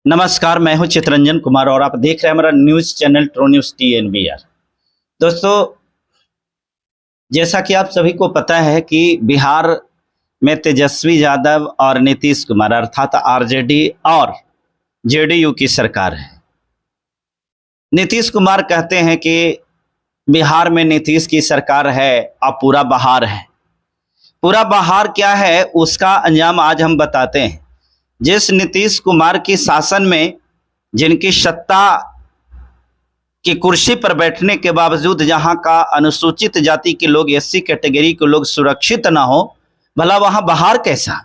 नमस्कार, मैं हूं चितरंजन कुमार और आप देख रहे हैं हमारा news channel true news TNVR। दोस्तों, जैसा कि आप सभी को पता है कि बिहार में तेजस्वी यादव और नीतीश कुमार अर्थात RJD और JDU की सरकार है। नीतीश कुमार कहते हैं कि बिहार में नीतीश की सरकार है और पूरा बहार है। पूरा बहार क्या है उसका अंजाम आज हम बताते हैं। जिस नीतीश कुमार की शासन में जिनकी सत्ता की कुर्सी पर बैठने के बावजूद जहां का अनुसूचित जाति के लोग SC कैटेगरी के लोग सुरक्षित ना हो, भला वहां बहार कैसा।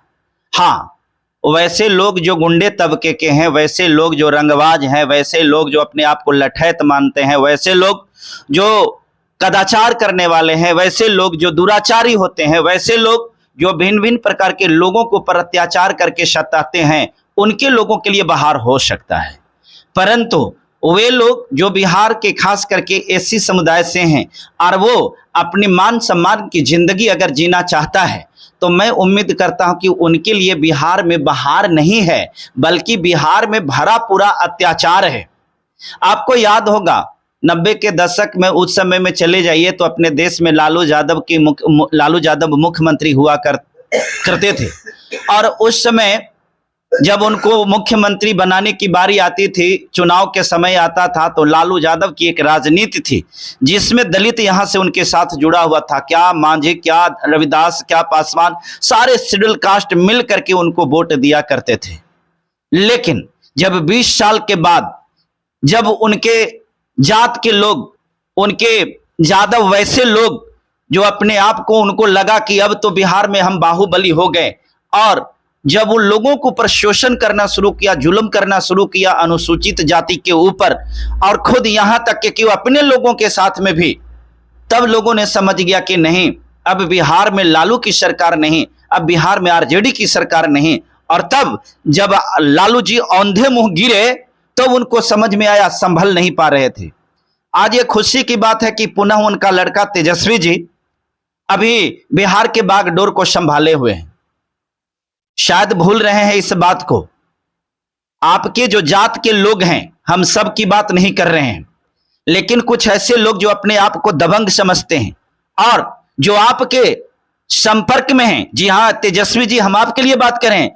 हाँ, वैसे लोग जो गुंडे तबके के हैं, वैसे लोग जो रंगबाज हैं, वैसे लोग जो अपने आप को लठैत मानते हैं, वैसे लोग जो कदाचार करने वाले हैं, वैसे लोग जो दुराचारी होते हैं, वैसे लोग जो भिन्न भिन्न प्रकार के लोगों के ऊपर अत्याचार करके सताते हैं, उनके लोगों के लिए बहार हो सकता है। परंतु वे लोग जो बिहार के खास करके SC समुदाय से हैं और वो अपनी मान सम्मान की जिंदगी अगर जीना चाहता है तो मैं उम्मीद करता हूं कि उनके लिए बिहार में बहार नहीं है, बल्कि बिहार में भरा पूरा अत्याचार है। आपको याद होगा 90 के दशक में, उस समय में चले जाइए तो अपने देश में लालू यादव मुख्यमंत्री हुआ करते थे और उस समय जब उनको मुख्यमंत्री बनाने की बारी आती थी, चुनाव के समय आता था, तो लालू यादव की एक राजनीति थी जिसमें दलित यहां से उनके साथ जुड़ा हुआ था। क्या मांझी, क्या रविदास, क्या पासवान, सारे शेड्यूल कास्ट मिल करके उनको वोट दिया करते थे। लेकिन जब 20 साल के बाद जब उनके जात के लोग, उनके यादव वैसे लोग जो अपने आप को, उनको लगा कि अब तो बिहार में हम बाहुबली हो गए, और जब उन लोगों को ऊपर शोषण करना शुरू किया, जुल्म करना शुरू किया अनुसूचित जाति के ऊपर, और खुद यहां तक कि वो अपने लोगों के साथ में भी, तब लोगों ने समझ गया कि नहीं, अब बिहार में लालू की सरकार नहीं, अब बिहार में RJD की सरकार नहीं। और तब जब लालू जी औंधे मुंह गिरे तो उनको समझ में आया, संभल नहीं पा रहे थे। आज ये खुशी की बात है कि पुनः उनका लड़का तेजस्वी जी अभी बिहार के बागडोर को संभाले हुए हैं। शायद भूल रहे हैं इस बात को। आपके जो जात के लोग हैं, हम सब की बात नहीं कर रहे हैं, लेकिन कुछ ऐसे लोग जो अपने आप को दबंग समझते हैं और जो आपके संपर्क में हैं। जी हाँ तेजस्वी जी, हम आपके लिए बात करें,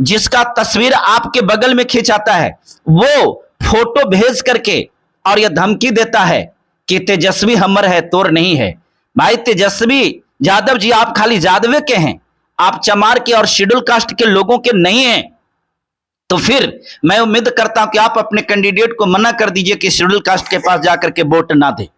जिसका तस्वीर आपके बगल में खींचाता है, वो फोटो भेज करके और यह धमकी देता है कि तेजस्वी हमर है, तोर नहीं है। भाई तेजस्वी यादव जी, आप खाली यादव के हैं, आप चमार के और शेड्यूल कास्ट के लोगों के नहीं हैं। तो फिर मैं उम्मीद करता हूं कि आप अपने कैंडिडेट को मना कर दीजिए कि शेड्यूल कास्ट के पास जाकर के वोट ना दे।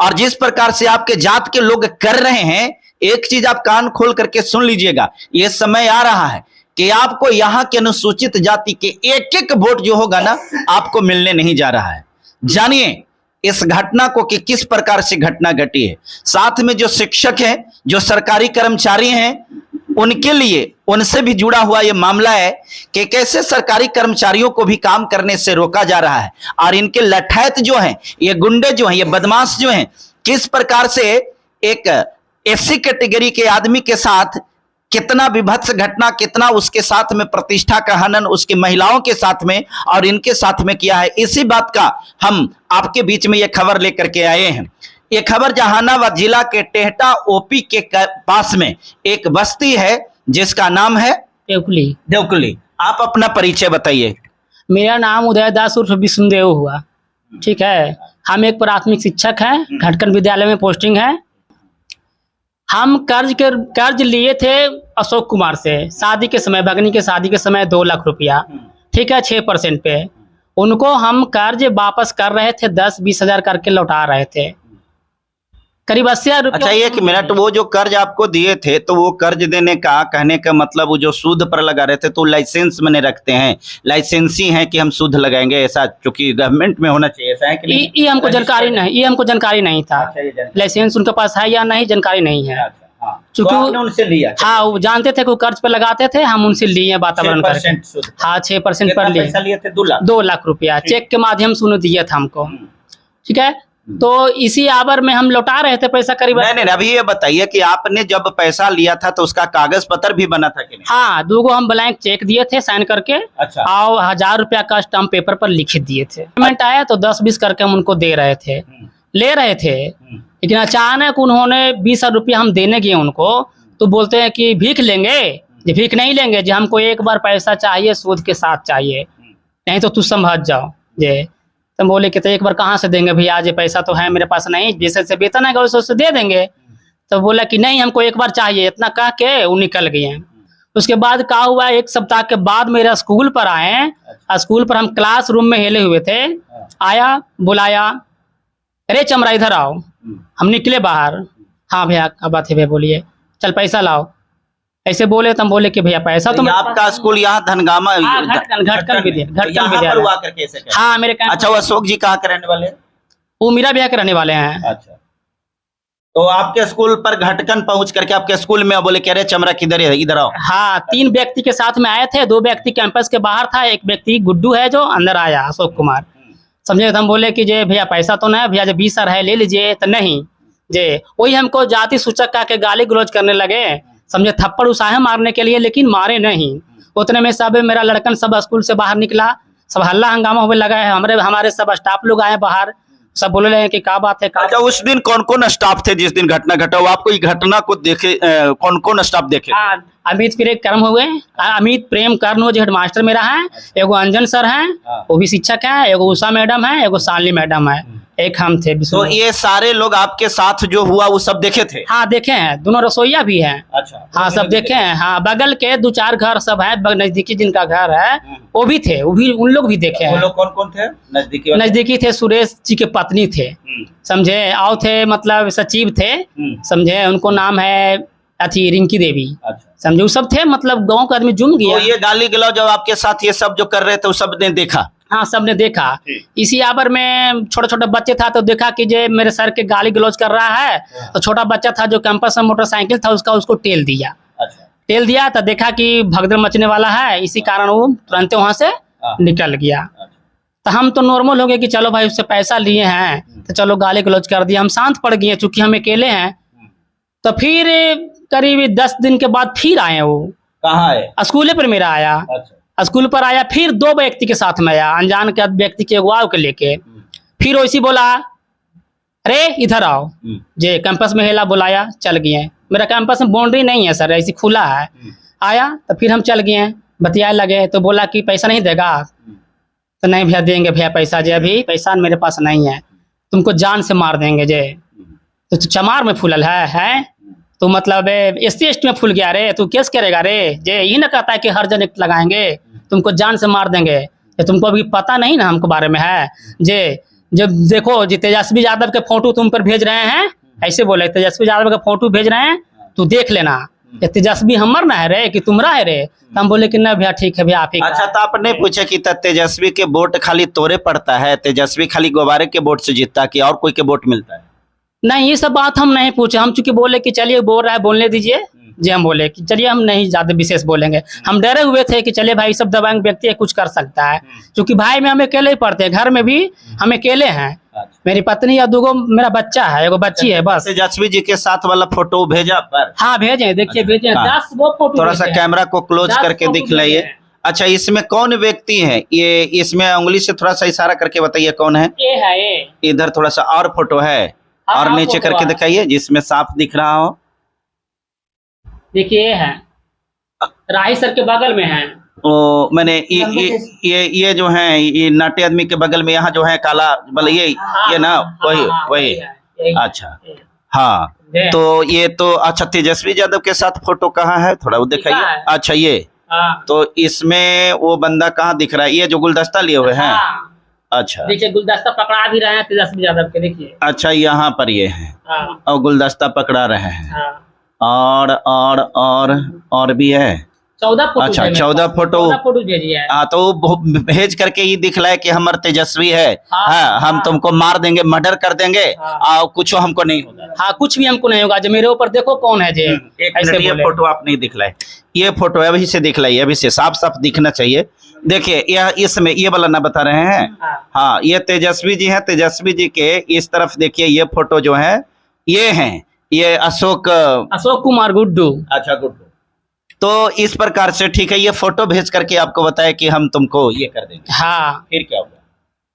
और जिस प्रकार से आपके जात के लोग कर रहे हैं, एक चीज आप कान खोल करके सुन लीजिएगा, यह समय आ रहा है कि आपको यहां के अनुसूचित जाति के एक एक वोट जो होगा ना, आपको मिलने नहीं जा रहा है। जानिए इस घटना को कि किस प्रकार से घटना घटी है। साथ में जो शिक्षक हैं, जो सरकारी कर्मचारी हैं, उनके लिए, उनसे भी जुड़ा हुआ यह मामला है कि कैसे सरकारी कर्मचारियों को भी काम करने से रोका जा रहा है और इनके लठैत जो हैं, ये गुंडे जो हैं, ये बदमाश जो हैं, किस प्रकार से एक SC कैटेगरी के आदमी के साथ कितना विभत्स घटना, कितना उसके साथ में प्रतिष्ठा का हनन उसकी महिलाओं के साथ में और इनके साथ में किया है। इसी बात का हम आपके बीच में यह खबर लेकर के आए हैं। यह खबर जहानाबाद जिला के टेहटा OP के पास में एक बस्ती है जिसका नाम है देवकुली। आप अपना परिचय बताइए। मेरा नाम उदयदास उर्फ विष्णुदेव हुआ। ठीक है, हम एक प्राथमिक शिक्षक हैं, घटकन विद्यालय में पोस्टिंग है। हम कर्ज लिए थे अशोक कुमार से, शादी के समय, भगनी के शादी के समय 2 लाख रुपया, ठीक है, 6% पे। उनको हम कर्ज वापस कर रहे थे, 10-20 हजार करके लौटा रहे थे, करीब 80,000 रुपया। अच्छा, 1 मिनट, वो जो कर्ज आपको दिए थे, तो वो कर्ज देने का कहने का मतलब वो जो सूद पर लगा रहे थे, तो लाइसेंस मैंने रखते हैं, लाइसेंसी है कि हम सूद लगाएंगे, ऐसा चूंकि गवर्नमेंट में होना चाहिए, ऐसा है कि नहीं? ये हमको जानकारी नहीं, ये हमको जानकारी नहीं था। लाइसेंस उनके पास है या नहीं, जानकारी नहीं है। चूंकि उनसे लिया, हाँ, वो जानते थे कि वो कर्ज पे लगाते थे, हम उनसे लिए वातावरण करके। हाँ, 6% पर लिए थे। 2 लाख रुपया चेक के माध्यम से उन्होंने दिया था हमको। ठीक है, तो इसी आवर में हम लौटा रहे थे पैसा करीब। नहीं, अभी ये बताइए कि आपने जब पैसा लिया था तो उसका कागज पत्र भी बना था कि नहीं? हाँ, 2 हम ब्लैंक चेक दिए थे साइन करके। अच्छा। और 1000 रुपया का स्टाम्प पेपर पर लिखित दिए थे। पेमेंट आया तो 10-20 करके हम उनको दे रहे थे, ले रहे थे। लेकिन अचानक उन्होंने 20 रुपया हम देने गए उनको, तो बोलते हैं कि भीख लेंगे। जी भीख नहीं लेंगे जी, हमको एक बार पैसा चाहिए, सूद के साथ चाहिए, नहीं तो तू समझ जाओ जी। तो बोले कि तो एक बार कहाँ से देंगे भैया, आज ये पैसा तो है मेरे पास नहीं, जैसे से वेतन है उससे दे देंगे। तो बोला कि नहीं हमको एक बार चाहिए, इतना कह के वो निकल गए। उसके बाद क्या हुआ, 1 सप्ताह के बाद मेरा स्कूल पर आए। स्कूल पर हम क्लास रूम में हेले हुए थे, आया बुलाया, अरे चमरा इधर आओ। हम निकले बाहर, हाँ भैया क्या बात है भैया, बोलिए। चल पैसा लाओ, ऐसे बोले। तो हम बोले कि भैया पैसा तो आपका स्कूल यहाँ धनगामा घटकन विद्यालय। हाँ मेरे। अच्छा, वो अशोक जी कहाँ के रहने वाले? वो मीरा भैया के रहने वाले हैं। अच्छा, तो आपके स्कूल पर घटकन पहुंच करके आपके स्कूल में बोले कह रहे चमरा किधर है, इधर आओ। हाँ, 3 व्यक्ति के साथ में आए थे, 2 व्यक्ति कैंपस के बाहर था, 1 व्यक्ति गुड्डू है जो अंदर आया, अशोक कुमार। समझे? तो हम बोले कि जे भैया पैसा तो नहीं भैया, जो 20 है ले लीजिए। तो नहीं जे, वही हमको जाति सूचक का के गाली गलौज करने लगे। समझे? थप्पड़ उसाहे मारने के लिए, लेकिन मारे नहीं। उतने में सब मेरा लड़कन सब स्कूल से बाहर निकला, सब हल्ला हंगामा होने लगा है। हमारे सब स्टाफ लोग आए बाहर, सब बोल रहे हैं कि क्या बात है। अच्छा, उस दिन कौन कौन स्टाफ थे जिस दिन घटना घटा? आपको इस घटना को देखे कौन कौन स्टाफ देखे? अमित कर्म हुए, अमित प्रेम कर्ण हो जो हेडमास्टर मेरा है, एगो अंजन सर हैं, वो भी शिक्षक है, एगो उषा मैडम है, एगो शालिनी मैडम है, एक हम थे। तो ये सारे लोग आपके साथ जो हुआ वो सब देखे थे? हाँ देखे हैं, दोनों रसोईया भी हैं। अच्छा, हाँ सब देखे हैं। हाँ, बगल के 2-4 घर सब है, नजदीकी जिनका घर है वो भी थे, वो भी उन लोग भी देखे हैं। वो लोग कौन कौन थे? नजदीकी थे, सुरेश जी के पत्नी थे, समझे, और थे मतलब सचिव थे, समझे, उनको नाम है अथी रिंकी देवी। अच्छा, समझे, वो सब थे, मतलब गांव का आदमी जुम गया। तो ये गाली गलौज जब आपके साथ ये सब जो कर रहे थे वो सब ने देखा? हाँ सबने देखा। इसी आवर में छोटे छोटे बच्चे था तो देखा कि जे मेरे सर के गाली गलौज कर रहा है। तो छोटा बच्चा था जो कैंपस में मोटरसाइकिल था उसको टेल दिया। अच्छा, टेल दिया तो देखा कि भगदड़ मचने वाला है, इसी कारण वो तुरंत वहां से निकल गया। तो हम तो नॉर्मल हो गए कि चलो भाई उससे पैसा लिए हैं तो चलो गाली गलौज कर दिया, हम शांत पड़ गए चूंकि हम अकेले हैं। तो फिर करीब 10 दिन के बाद फिर आए, वो कहाँ है? स्कूल पर मेरा आया। अच्छा, स्कूल पर आया, फिर 2 व्यक्ति के साथ में आया, अनजान के व्यक्ति के अगुवाओं के लेके। फिर वैसी बोला अरे इधर आओ, जे कैंपस में हेला बुलाया, चल गए। मेरा कैंपस में बाउंड्री नहीं है सर, ऐसी खुला है। आया तो फिर हम चल गए, बतियाए लगे। तो बोला कि पैसा नहीं देगा? तो नहीं भैया देंगे भैया पैसा, जे अभी पैसा मेरे पास नहीं है, तुमको जान से मार देंगे जे। तो चमार में फूलल है तो मतलब SC/ST में फूल गया रे, तू केस करेगा रे जे, यही ना कहता है कि हर जन लगाएंगे, तुमको जान से मार देंगे। ये तुमको अभी पता नहीं ना हमको बारे में है जे। जब देखो जी तेजस्वी यादव के फोटो तुम पर भेज रहे हैं, ऐसे बोले तेजस्वी यादव का फोटो भेज रहे हैं, तू देख लेना, ये तेजस्वी हमर ना है रे कि तुमरा है रे। तो हम बोले कि ना भैया ठीक है भैया आप ही। अच्छा, तो आपने पूछा कि तेजस्वी के वोट खाली तोरे पड़ता है, तेजस्वी खाली गुब्बारे के वोट से जीतता कि और कोई के वोट मिलता है? नहीं, ये सब बात हम नहीं पूछे। हम चूंकि बोले कि चलिए बोल रहा है बोलने दीजिए जी, हम बोले कि चलिए हम नहीं ज्यादा विशेष बोलेंगे। हम डरे हुए थे कि चलिए भाई सब दबंग व्यक्ति है, कुछ कर सकता है, क्योंकि भाई में हम अकेले ही पढ़ते हैं, घर में भी हम अकेले हैं। मेरी पत्नी या 2 मेरा बच्चा है, एगो बच्ची है बस। तेजस्वी जी के साथ वाला फोटो भेजा पर? हाँ भेजे, देखिए भेजे 10 वो फोटो। थोड़ा सा कैमरा को क्लोज करके दिख लाइए। अच्छा, इसमें कौन व्यक्ति है ये? इसमें उंगली से थोड़ा सा इशारा करके बताइए कौन है? ये है ये। इधर थोड़ा सा और फोटो है, और नीचे करके दिखाइए जिसमें साफ दिख रहा हो। देखिए ये है, राही सर के बगल में है। ओ मैंने ये जो है ये नाट्य आदमी के बगल में यहाँ जो है काला बोले ये ना, वही। अच्छा हाँ, तो ये तो अच्छा तेजस्वी यादव के साथ फोटो कहाँ है, थोड़ा वो दिखाइए। अच्छा ये, तो इसमें वो बंदा कहाँ दिख रहा है? ये जो गुलदस्ता लिए हुए हैं? अच्छा, देखिए गुलदस्ता पकड़ा भी रहे हैं तेजस्वी यादव के, देखिए। अच्छा, यहाँ पर ये है और गुलदस्ता पकड़ा रहे हैं। और भी है, 14 फोटो अच्छा, है मेरे 14 पास, फोटो। 14 फोटो भेजी है। हाँ, तो वो भेज करके ये दिखलाए कि हमारे तेजस्वी है, हाँ, हाँ, हम हाँ। तुमको मार देंगे, मर्डर कर देंगे, हाँ। और कुछ हमको नहीं होगा। हाँ, कुछ भी हमको नहीं होगा, जो मेरे ऊपर देखो कौन है जे एक ऐसे मिनट, ये बोले। फोटो आप नहीं दिखलाए, ये फोटो अभी से दिखलाइए, अभी से साफ साफ दिखना चाहिए। देखिए, यह इसमें ये वाला ना बता रहे हैं। हाँ। हाँ, ये तेजस्वी जी हैं, तेजस्वी जी के इस तरफ देखिए, ये फोटो जो है ये हैं, ये अशोक कुमार गुड्डू। अच्छा, गुड। तो इस प्रकार से ठीक है, ये फोटो भेज करके आपको बताया कि हम तुमको ये कर देंगे। हाँ, फिर क्या होगा?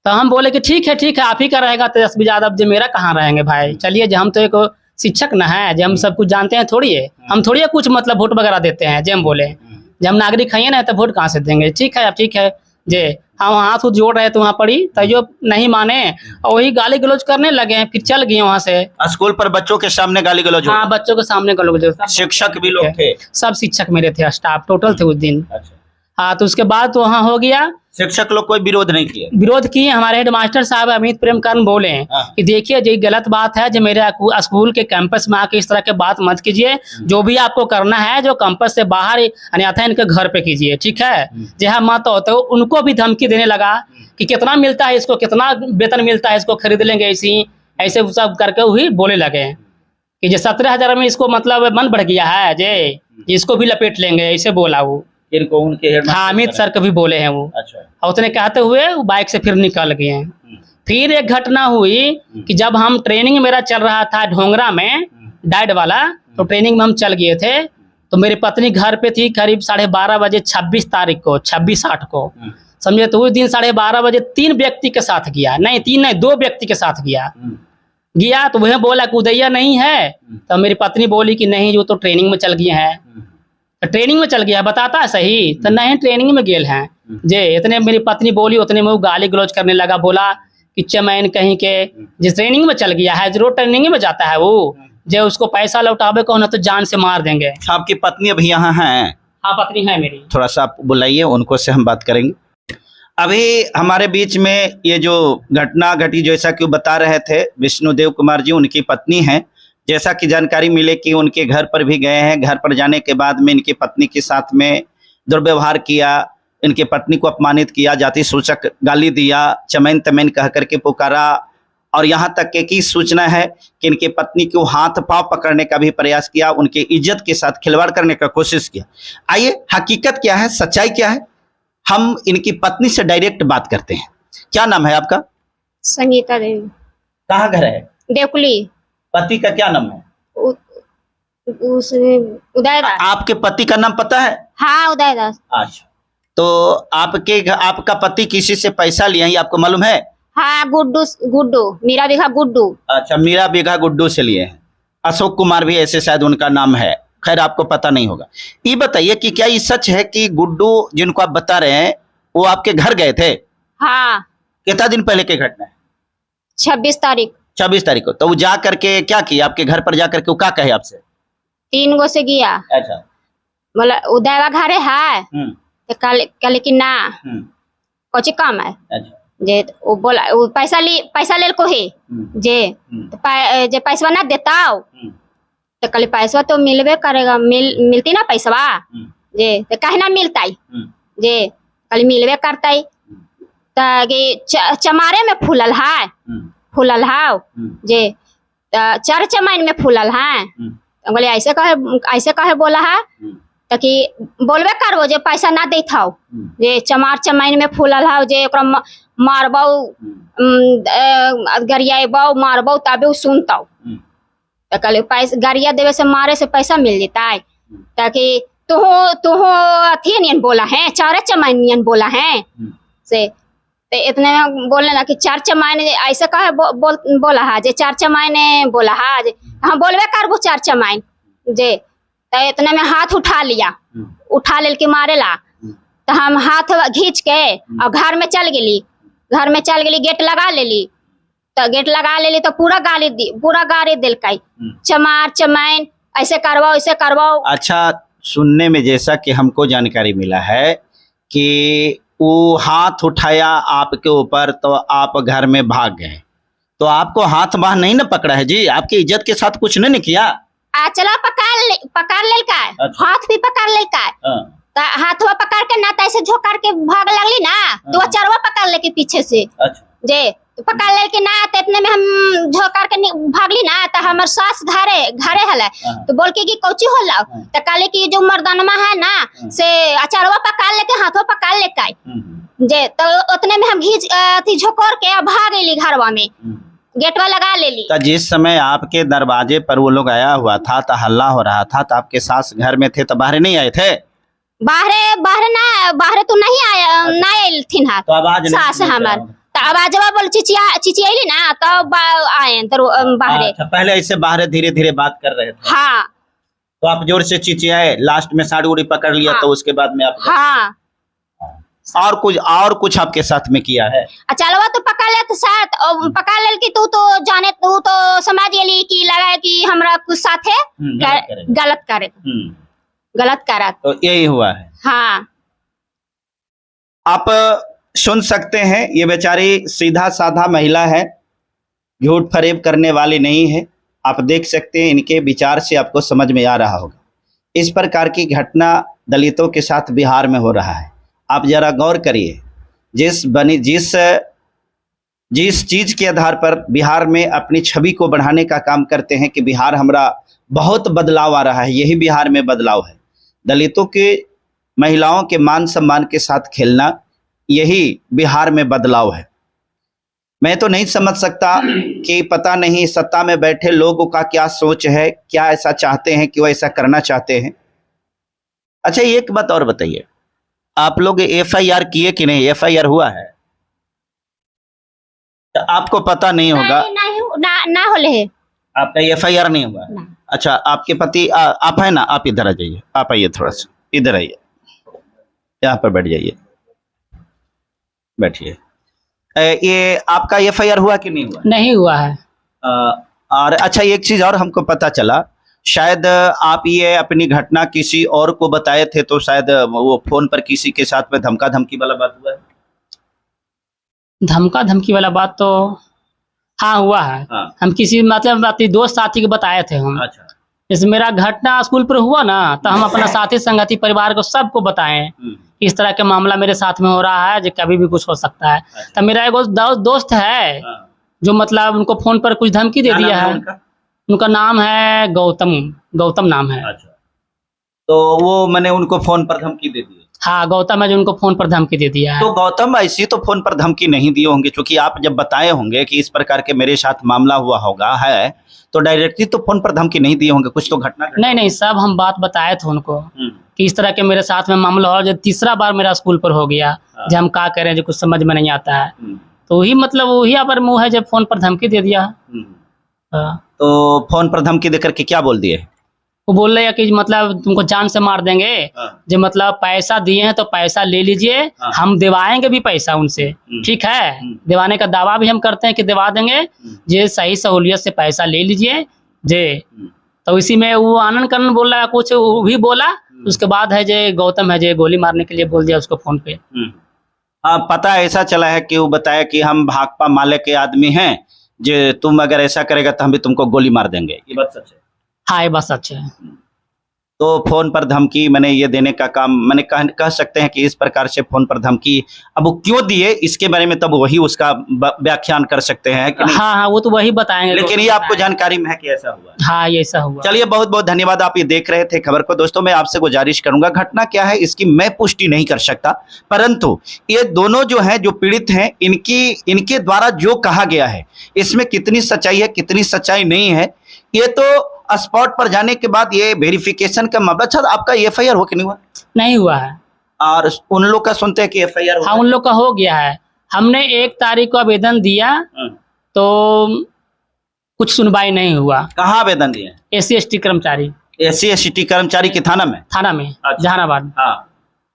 तो हम बोले कि ठीक है आप ही का रहेगा तेजस्वी यादव, जो मेरा कहाँ रहेंगे भाई। चलिए, जो हम तो एक शिक्षक ना है, जो हम सब कुछ जानते हैं थोड़ी है, हम थोड़ी है कुछ मतलब वोट वगैरह देते हैं। जो हम बोले जब हम नागरिक हैं ना, तो वोट कहाँ से देंगे। ठीक है, अब ठीक है जे हम हाथ जोड़ रहे थे वहाँ पड़ी, तो जो नहीं माने और वही गाली गलौज करने लगे, फिर चल गए वहाँ से। स्कूल पर बच्चों के सामने गाली गलौज? हाँ, बच्चों के सामने गलौज। शिक्षक भी लोग थे? सब शिक्षक मेरे थे, स्टाफ टोटल थे उस दिन। अच्छा, हाँ, तो उसके बाद तो वहाँ हो गया। शिक्षक लोग कोई विरोध नहीं किया? विरोध किए। हमारे हेडमास्टर साहब अमित प्रेमकर्ण बोले कि देखिए, ये गलत बात है, जो मेरे स्कूल के कैंपस में आके इस तरह के बात मत कीजिए। जो भी आपको करना है, जो कैंपस से बाहर अन्यथा इनके घर पे कीजिए, ठीक है। जहाँ मत होते हो, उनको भी धमकी देने लगा कि कितना मिलता है इसको, कितना वेतन मिलता है इसको, खरीद लेंगे ऐसे सब करके वही बोले लगे कि जो 17,000 में इसको मतलब मन बढ़ गया है, जे इसको भी लपेट लेंगे, ऐसे बोला वो। इनको उनके हाँ, अमित सर कभी बोले हैं वो। अच्छा। और उतने कहते हुए वो बाइक से फिर निकल गए। फिर एक घटना हुई कि जब हम ट्रेनिंग मेरा चल रहा था ढोंगरा में, डाइट वाला, तो ट्रेनिंग में हम चल गए थे। तो मेरी पत्नी घर पे थी करीब 12:30 बजे 26 तारीख को, 26/8 को, समझे। तो उस दिन 12:30 बजे 3 व्यक्ति के साथ गया, नहीं 3 नहीं 2 व्यक्ति के साथ गया। तो वह बोला कि उदैया नहीं है। तो मेरी पत्नी बोली कि नहीं, जो तो ट्रेनिंग में चल गए हैं। ट्रेनिंग में चल गया है, बताता है सही, तो नहीं ट्रेनिंग में गेल हैं जे। इतने मेरी पत्नी बोली, उतने में वो गाली गलौज करने लगा, बोला कि चमैन कहीं के, जिस ट्रेनिंग में चल गया है, जो ट्रेनिंग में जाता है वो, जो उसको पैसा लौटावे को ना तो जान से मार देंगे। आपकी पत्नी अभी यहाँ है? हाँ, पत्नी है मेरी। थोड़ा सा आप बुलाइए, उनको से हम बात करेंगे। अभी हमारे बीच में ये जो घटना घटी, जैसा कि वो बता रहे थे, विष्णुदेव कुमार जी उनकी पत्नी हैं। जैसा कि जानकारी मिले कि उनके घर पर भी गए हैं, घर पर जाने के बाद में इनकी पत्नी के साथ में दुर्व्यवहार किया, इनकी पत्नी को अपमानित किया, जाति सूचक गाली दिया, चमैन तमैन कह करके पुकारा, और यहाँ तक कि सूचना है कि इनकी पत्नी को हाथ पांव पकड़ने का भी प्रयास किया, उनकी इज्जत के साथ खिलवाड़ करने का कोशिश किया। आइए, हकीकत क्या है, सच्चाई क्या है, हम इनकी पत्नी से डायरेक्ट बात करते हैं। क्या नाम है आपका? संगीता देवी। कहाँ घर है? देवकुली। पति का क्या नाम है? उदयदास। आपके पति का नाम पता है? हाँ, उदयदास। अच्छा, तो आपका पति किसी से पैसा लिया, ये आपको मालूम है? हाँ, गुड्डू मीरा बीघा गुड्डू। अच्छा, मीरा बीघा गुड्डू से लिए हैं। अशोक कुमार भी ऐसे शायद उनका नाम है, खैर आपको पता नहीं होगा। ये बताइए कि क्या ये सच है कि गुड्डू जिनको आप बता रहे हैं वो आपके घर गए थे? हाँ। कितना दिन पहले की घटना है? 26 तारीख। 26 तारीख को। तो वो जा करके क्या किया आपके घर पर? जा करके वो क्या कहे आपसे? 3 गो से गया। अच्छा, बोला उदयवा घरे है, तो कल कि ना कुछ काम है। अच्छा, जे वो बोला वो पैसा ले को है जे, जे पैसा ना देता तो कल पैसा तो मिलबे करेगा, मिलती ना पैसा जे, तो कहे ना मिलता जे, कल मिलबे करता तो चमारे में फूलल है जे, 4 चमाइन में फूलल है। बोले ऐसे कहे बोला है तो कि बोलबे करबो जे पैसा ना देत हो, जे चमार चमाइन में फूलल है, जे ओकरा मारबो, गरियाबो मारबो तबे सुनता। तो कल पैसा गरिया देवे से मारे से पैसा मिल जेता है, ताकि तुहो अथी नियन बोला है, 4 चमाइन नियन बोला है से। तो इतने में बोलने ना कि 4 चमाइन ऐसे कहे बोला है जे, 4 चमाइन बोला है जे, हाँ बोलबे करबो 4 चमाइन जे। तो इतने में हाथ उठा लिया, उठा लेल के मारे ला। तो हम हाथ खींच के और घर में चल गेली, गेट लगा लेली। तो गेट लगा लेली तो पूरा गाली दिलकई, चमार चमाइन ऐसे करवाओ। अच्छा, सुनने में जैसा कि हमको जानकारी मिला है कि वो हाथ उठाया आपके ऊपर, तो आप घर में भाग गए, तो आपको हाथ बाह नहीं ना पकड़ा है जी? आपकी इज्जत के साथ कुछ नहीं किया? चला पकड़ लेल का। अच्छा। हाथ भी पकड़ लेल का। हाथवा पकड़ के ना तो ऐसे झोकार के भाग लगली ना, तो वो चरवा पकड़ ले के पीछे से अच्छा जे तो पकड़ ले के ना, तो इतने में हम झोकार के भागली ना, तो हमर सास घरे हले, तो बोल के कि कौची होला, तो काले की जो मर्दानमा है ना से अचारवा पकड़ लेके हाथवा पकड़ ले काई जे, तो उतने में हम घीच अथी झोकर के भाग गईली घरवा में, गेटवा लगा ले ली। तो जिस समय आपके दरवाजे पर वो लोग आया हुआ था तो हल्ला हो रहा था, तो आपके सास घर में थे तो बाहर नहीं आए थे? बाहर तो नहीं आया, ना आयल थी ना, तो आवाज सास हमार तो आवाजवा बोल चिचियाली ना, तब आए तो बाहर। अच्छा, पहले ऐसे बाहर धीरे धीरे बात कर रहे थे? हाँ। तो आप जोर से चिचियाए, लास्ट में साड़ी उड़ी पकड़ लिया? हाँ। तो उसके बाद में आप? हाँ। और कुछ आपके साथ में किया है? चलवा तो पकड़ ले तो साथ पकड़ ले कि तू तो जाने, तू तो समझ गेली कि लगा कि हमरा कुछ साथ है गलत करा, तो यही हुआ है। हाँ। आप सुन सकते हैं, ये बेचारी सीधा साधा महिला है, झूठ फरेब करने वाली नहीं है। आप देख सकते हैं, इनके विचार से आपको समझ में आ रहा होगा। इस प्रकार की घटना दलितों के साथ बिहार में हो रहा है। आप जरा गौर करिए, जिस चीज के आधार पर बिहार में अपनी छवि को बढ़ाने का काम करते हैं कि बिहार हमारा बहुत बदलाव आ रहा है, यही बिहार में बदलाव है। दलितों के महिलाओं के मान सम्मान के साथ खेलना, यही बिहार में बदलाव है। मैं तो नहीं समझ सकता कि पता नहीं सत्ता में बैठे लोगों का क्या सोच है, क्या ऐसा चाहते हैं कि वो ऐसा करना चाहते हैं। अच्छा, एक बात और बताइए, आप लोग FIR किए कि नहीं? FIR हुआ है? तो आपको पता नहीं होगा। ना होले है। आपका FIR नहीं हुआ? अच्छा, आपके पति आप है ना, आप इधर आ जाइए, आप आइए, थोड़ा सा इधर आइए, यहाँ पर बैठ जाइए, बैठिए। ये आपका FIR हुआ कि नहीं हुआ? नहीं हुआ है। और अच्छा, एक चीज और हमको पता चला, शायद आप ये अपनी घटना किसी और को बताए थे, तो शायद वो फोन पर किसी के साथ में धमका धमकी वाला बात हुआ है? धमका धमकी वाला बात तो हाँ हुआ है। हाँ। हम किसी मतलब अपनी दोस्त साथी को बताए थे हम। अच्छा। जैसे मेरा घटना स्कूल पर हुआ ना, तो हम अपना साथी संगति परिवार को सबको बताएं इस तरह का मामला मेरे साथ में हो रहा है, जो कभी भी कुछ हो सकता है। तो मेरा एक दोस्त है जो मतलब उनको फोन पर कुछ धमकी दे दिया है। उनका नाम है गौतम नाम है। अच्छा, तो वो मैंने उनको फोन पर धमकी दे दी? हाँ, गौतम है जो उनको फोन पर धमकी दे दिया है। तो गौतम ऐसी तो फोन पर धमकी नहीं दिए होंगे, क्योंकि आप जब बताए होंगे कि इस प्रकार के मेरे साथ मामला हुआ होगा है, तो डायरेक्टली तो फोन पर धमकी नहीं दिए होंगे, कुछ तो घटना? नहीं, सब हम बात बताए थे उनको कि इस तरह के मेरे साथ में मामला हो, जब तीसरा बार मेरा स्कूल पर हो गया, जब हम क्या करें, जो कुछ समझ में नहीं आता है, तो वही मतलब वही पर मुँह है, जब फोन पर धमकी दे दिया। तो फोन पर धमकी देकर के क्या बोल दिए? वो बोल रहे हैं कि मतलब तुमको जान से मार देंगे, जो मतलब पैसा दिए हैं तो पैसा ले लीजिए, हम दिवाएंगे भी पैसा उनसे, ठीक है, दिवाने का दावा भी हम करते हैं कि दिवा देंगे, जे सही सहूलियत से पैसा ले लीजिए जे। तो इसी में वो आनंद करण बोल रहा है, कुछ वो भी बोला। उसके बाद है जे गौतम है जे गोली मारने के लिए बोल दिया उसको फोन पे। पता ऐसा चला है कि वो बताया कि हम भाकपा माले के आदमी हैं, जो तुम अगर ऐसा करेगा तो हम भी तुमको गोली मार देंगे, ये बात सच है? हाँ, ये बात सच है। तो फोन पर धमकी मैंने ये देने का काम, मैंने कह सकते हैं कि इस प्रकार से फोन पर धमकी अब वो क्यों दिए, इसके बारे में तब वही उसका व्याख्यान कर सकते हैं कि नहीं? हाँ, वो तो वही बताएंगे, लेकिन ये आपको जानकारी में है कि ऐसा हुआ? हाँ, ये ऐसा हुआ। चलिए, बहुत बहुत धन्यवाद। आप ये देख रहे थे खबर को। दोस्तों, मैं आपसे गुजारिश करूंगा, घटना क्या है इसकी मैं पुष्टि नहीं कर सकता, परंतु ये दोनों जो हैं, जो पीड़ित हैं, इनके द्वारा जो कहा गया है, इसमें कितनी सच्चाई है कितनी सच्चाई नहीं है, ये तो स्पॉट पर जाने के बाद ये वेरिफिकेशन का मामला। अच्छा, आपका FIR हो कि नहीं हुआ? नहीं हुआ है। और उन लोग का सुनते हैं कि FIR हुआ? हाँ, उन लोग का हो गया है। हमने 1 तारीख को आवेदन दिया तो कुछ सुनवाई नहीं हुआ। कहाँ आवेदन दिए? SC/ST कर्मचारी। SC/ST कर्मचारी के थाना में? थाना में। अच्छा। जहानाबाद। हाँ,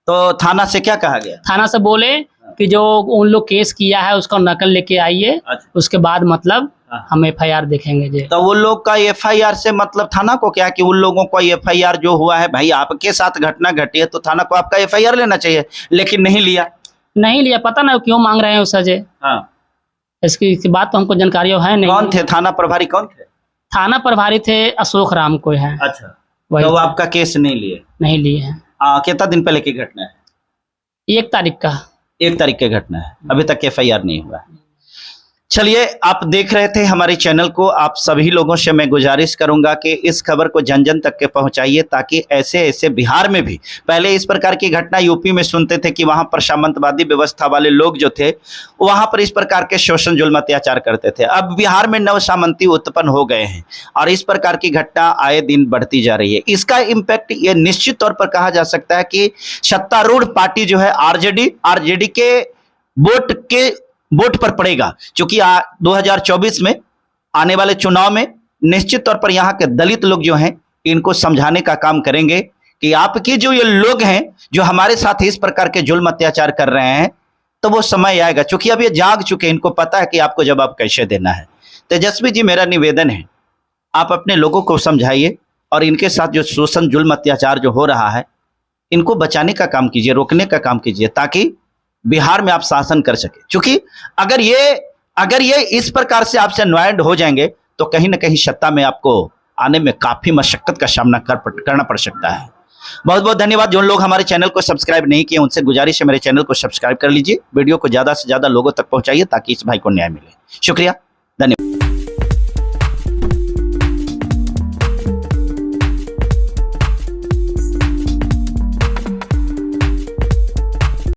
तो थाना से क्या कहा गया? थाना से बोले कि जो उन लोग केस किया है उसका नकल लेके आइए। अच्छा। उसके बाद मतलब हम FIR देखेंगे जे। तो वो लोग का FIR से मतलब थाना को क्या, कि उन लोगों को FIR जो हुआ है, भाई आपके साथ घटना घटी है तो थाना को आपका FIR लेना चाहिए, लेकिन नहीं लिया। पता ना क्यों मांग रहे हैं उस सजे। हाँ, इसकी बात तो हमको जानकारी है नहीं। कौन थे थाना प्रभारी? कौन थे थाना प्रभारी? थे अशोक राम कोई है। अच्छा, तो वो आपका केस नहीं लिए? नहीं लिए हैं। कितना दिन पहले की घटना है? 1 तारीख का। 1 तारीख की घटना है, अभी तक FIR नहीं हुआ है। चलिए, आप देख रहे थे हमारे चैनल को। आप सभी लोगों से मैं गुजारिश करूंगा कि इस खबर को जन जन तक के पहुंचाइए, ताकि ऐसे ऐसे बिहार में भी, पहले इस प्रकार की घटना यूपी में सुनते थे कि वहां पर सामंतवादी व्यवस्था वाले लोग जो थे वहां पर इस प्रकार के शोषण जुल्म अत्याचार करते थे। अब बिहार में नव सामंती उत्पन्न हो गए हैं और इस प्रकार की घटना आए दिन बढ़ती जा रही है। इसका इम्पैक्ट ये निश्चित तौर पर कहा जा सकता है कि सत्तारूढ़ पार्टी जो है आरजेडी के वोट पर पड़ेगा, क्योंकि 2024 में आने वाले चुनाव में निश्चित तौर पर यहाँ के दलित लोग जो हैं इनको समझाने का काम करेंगे कि आपके जो ये लोग हैं जो हमारे साथ इस प्रकार के जुल्म अत्याचार कर रहे हैं, तो वो समय आएगा, क्योंकि अब ये जाग चुके हैं, इनको पता है कि आपको जवाब कैसे देना है। तेजस्वी जी, मेरा निवेदन है, आप अपने लोगों को समझाइए और इनके साथ जो शोषण जुल्म अत्याचार जो हो रहा है इनको बचाने का काम कीजिए, रोकने का काम कीजिए, ताकि बिहार में आप शासन कर सके। क्योंकि अगर ये इस प्रकार से आपसे अनवायड हो जाएंगे तो कहीं ना कहीं सत्ता में आपको आने में काफी मशक्कत का सामना करना पड़ सकता है। बहुत बहुत धन्यवाद। जो लोग हमारे चैनल को सब्सक्राइब नहीं किए उनसे गुजारिश है मेरे चैनल को सब्सक्राइब कर लीजिए, वीडियो को ज्यादा से ज्यादा लोगों तक पहुंचाइए ताकि इस भाई को न्याय मिले। शुक्रिया।